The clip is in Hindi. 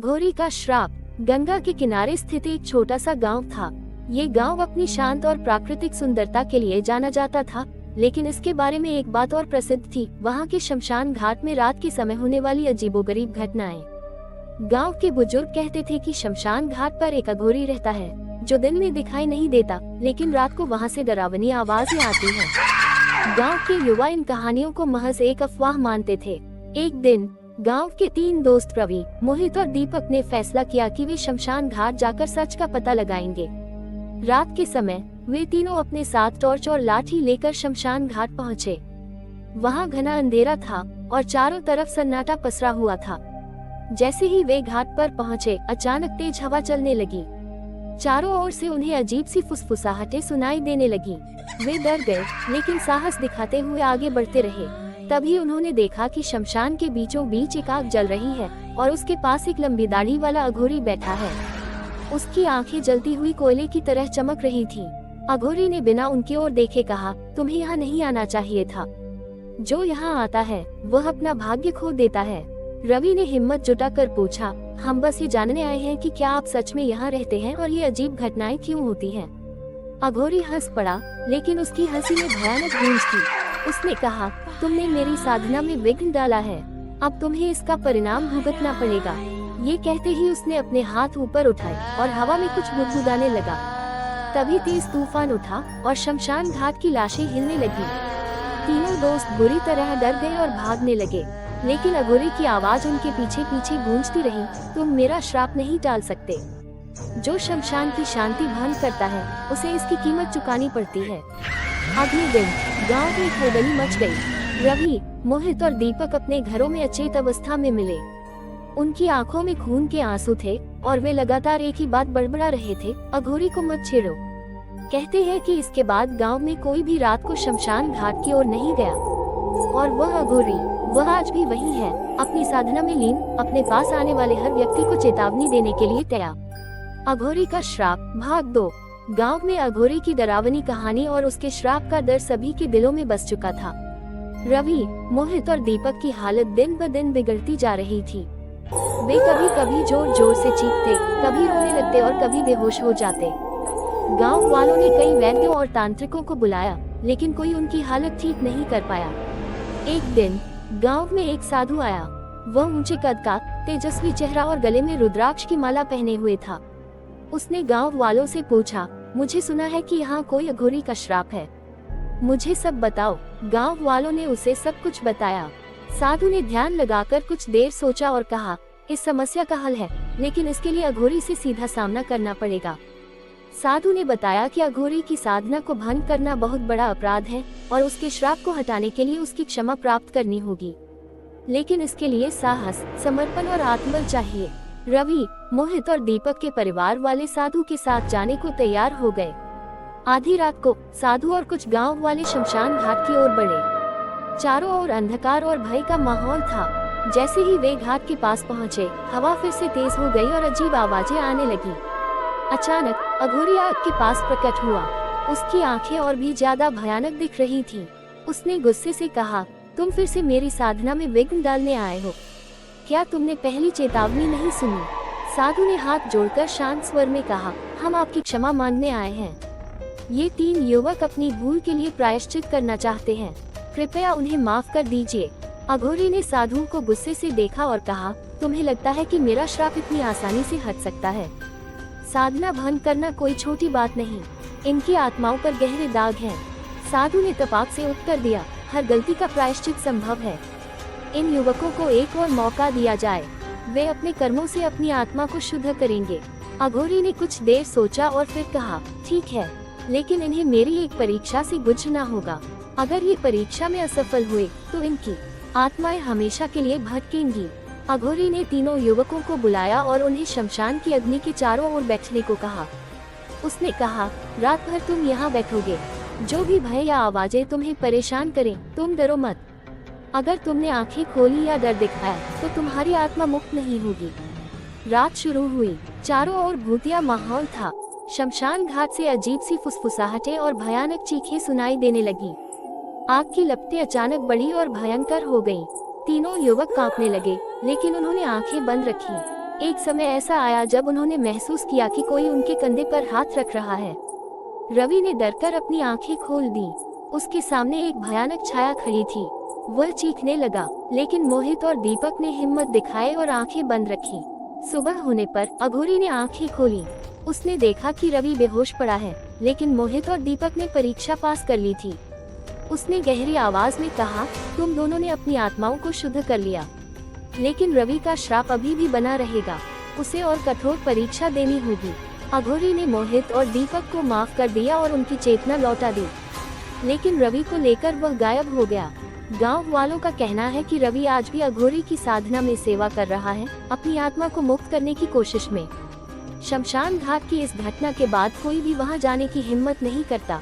अघोरी का श्राप। गंगा के किनारे स्थित एक छोटा सा गांव था। ये गांव अपनी शांत और प्राकृतिक सुंदरता के लिए जाना जाता था, लेकिन इसके बारे में एक बात और प्रसिद्ध थी, वहाँ के शमशान घाट में रात के समय होने वाली अजीबोगरीब घटनाएं। गांव के बुजुर्ग कहते थे कि शमशान घाट पर एक अघोरी रहता है, जो दिन में दिखाई नहीं देता, लेकिन रात को वहाँ से डरावनी आवाजें आती हैं। गांव के युवा इन कहानियों को महज एक अफवाह मानते थे। एक दिन गांव के 3 दोस्त रवि, मोहित और दीपक ने फैसला किया कि वे शमशान घाट जाकर सच का पता लगाएंगे। रात के समय वे तीनों अपने साथ टॉर्च और लाठी लेकर शमशान घाट पहुँचे। वहाँ घना अंधेरा था और चारों तरफ सन्नाटा पसरा हुआ था। जैसे ही वे घाट पर पहुँचे, अचानक तेज हवा चलने लगी। चारों ओर से उन्हें अजीब सी फुसफुसाहटें सुनाई देने लगी। वे डर गए, लेकिन साहस दिखाते हुए आगे बढ़ते रहे। तभी उन्होंने देखा कि शमशान के बीचों बीच एक आग जल रही है और उसके पास एक लंबी दाढ़ी वाला अघोरी बैठा है। उसकी आंखें जलती हुई कोयले की तरह चमक रही थीं। अघोरी ने बिना उनकी ओर देखे कहा, तुम्हें यहाँ नहीं आना चाहिए था। जो यहाँ आता है वह अपना भाग्य खो देता है। रवि ने हिम्मत जुटाकर पूछा, हम बस ये जानने आए हैं कि क्या आप सच में यहाँ रहते हैं और ये अजीब घटनाएं क्यों होती हैं? अघोरी हंस पड़ा, लेकिन उसकी हंसी में भयानक गूंज थी। उसने कहा, तुमने मेरी साधना में विघ्न डाला है, अब तुम्हें इसका परिणाम भुगतना पड़ेगा। ये कहते ही उसने अपने हाथ ऊपर उठाए और हवा में कुछ बुदबुदाने लगा। तभी तेज तूफान उठा और शमशान घाट की लाशें हिलने लगी। तीनों दोस्त बुरी तरह डर गए और भागने लगे, लेकिन अघोरी की आवाज उनके पीछे पीछे गूंजती रही, तुम मेरा श्राप नहीं टाल सकते। जो शमशान की शांति भंग करता है, उसे इसकी कीमत चुकानी पड़ती है। अगले दिन गांव में खलबली मच गई। रवि, मोहित और दीपक अपने घरों में अचेत अवस्था में मिले। उनकी आंखों में खून के आंसू थे और वे लगातार एक ही बात बड़बड़ा रहे थे, अघोरी को मत छेड़ो। कहते हैं कि इसके बाद गांव में कोई भी रात को शमशान घाट की ओर नहीं गया। और वह अघोरी, वह आज भी वही है, अपनी साधना में लीन, अपने पास आने वाले हर व्यक्ति को चेतावनी देने के लिए तैयार। अघोरी का श्राप भाग 2। गांव में अघोरी की डरावनी कहानी और उसके श्राप का डर सभी के दिलों में बस चुका था। रवि, मोहित और दीपक की हालत दिन ब दिन बिगड़ती जा रही थी। वे कभी कभी जोर जोर से चीखते, कभी रोने लगते और कभी बेहोश हो जाते। गांव वालों ने कई वैद्यों और तांत्रिकों को बुलाया, लेकिन कोई उनकी हालत ठीक नहीं कर पाया। एक दिन गांव में एक साधु आया। वह ऊंचे कद का, तेजस्वी चेहरा और गले में रुद्राक्ष की माला पहने हुए था। उसने गांव वालों से पूछा, मुझे सुना है कि यहाँ कोई अघोरी का श्राप है, मुझे सब बताओ। गांव वालों ने उसे सब कुछ बताया। साधु ने ध्यान लगाकर कुछ देर सोचा और कहा, इस समस्या का हल है, लेकिन इसके लिए अघोरी से सीधा सामना करना पड़ेगा। साधु ने बताया कि अघोरी की साधना को भंग करना बहुत बड़ा अपराध है और उसके श्राप को हटाने के लिए उसकी क्षमा प्राप्त करनी होगी, लेकिन इसके लिए साहस, समर्पण और आत्मबल चाहिए। रवि, मोहित और दीपक के परिवार वाले साधु के साथ जाने को तैयार हो गए। आधी रात को साधु और कुछ गांव वाले शमशान घाट की ओर बढ़े। चारों ओर अंधकार और भय का माहौल था। जैसे ही वे घाट के पास पहुंचे, हवा फिर से तेज हो गई और अजीब आवाजें आने लगी। अचानक अघोरी आग के पास प्रकट हुआ। उसकी आंखें और भी ज्यादा भयानक दिख रही थीं। उसने गुस्से से कहा, तुम फिर से मेरी साधना में विघ्न डालने आए हो, क्या तुमने पहली चेतावनी नहीं सुनी? साधु ने हाथ जोड़कर शांत स्वर में कहा, हम आपकी क्षमा मांगने आए हैं। ये 3 युवक अपनी भूल के लिए प्रायश्चित करना चाहते हैं, कृपया उन्हें माफ कर दीजिए। अघोरी ने साधु को गुस्से से देखा और कहा, तुम्हें लगता है कि मेरा श्राप इतनी आसानी से हट सकता है? साधना भंग करना कोई छोटी बात नहीं, इनकी आत्माओं पर गहरे दाग हैं। साधु ने तपाक से उत्तर दिया, हर गलती का प्रायश्चित संभव है। इन युवकों को एक और मौका दिया जाए, वे अपने कर्मों से अपनी आत्मा को शुद्ध करेंगे। अघोरी ने कुछ देर सोचा और फिर कहा, ठीक है, लेकिन इन्हें मेरी एक परीक्षा से गुजरना होगा। अगर ये परीक्षा में असफल हुए तो इनकी आत्माएं हमेशा के लिए भटकेंगी। अघोरी ने तीनों युवकों को बुलाया और उन्हें शमशान की अग्नि के चारों ओर बैठने को कहा। उसने कहा, रात भर तुम यहाँ बैठोगे, जो भी भय या आवाजें तुम्हें परेशान करें, तुम डरो मत। अगर तुमने आंखें खोली या डर दिखाया तो तुम्हारी आत्मा मुक्त नहीं होगी। रात शुरू हुई। चारों ओर भूतिया माहौल था। शमशान घाट से अजीब सी फुसफुसाहटें और भयानक चीखें सुनाई देने लगी। आग की लपटें अचानक बड़ी और भयंकर हो गईं। तीनों युवक कांपने लगे, लेकिन उन्होंने आंखें बंद रखी। एक समय ऐसा आया जब उन्होंने महसूस किया कि कोई उनके कंधे पर हाथ रख रहा है। रवि ने डरकर अपनी आंखें खोल दी। उसके सामने एक भयानक छाया खड़ी थी। वह चीखने लगा, लेकिन मोहित और दीपक ने हिम्मत दिखाई और आंखें बंद रखी। सुबह होने पर अघोरी ने आंखें खोली। उसने देखा कि रवि बेहोश पड़ा है, लेकिन मोहित और दीपक ने परीक्षा पास कर ली थी। उसने गहरी आवाज में कहा, तुम दोनों ने अपनी आत्माओं को शुद्ध कर लिया, लेकिन रवि का श्राप अभी भी बना रहेगा। उसे और कठोर परीक्षा देनी होगी। अघोरी ने मोहित और दीपक को माफ कर दिया और उनकी चेतना लौटा दी, लेकिन रवि को लेकर वह गायब हो गया। गांव वालों का कहना है कि रवि आज भी अघोरी की साधना में सेवा कर रहा है, अपनी आत्मा को मुक्त करने की कोशिश में। शमशान घाट की इस घटना के बाद कोई भी वहां जाने की हिम्मत नहीं करता।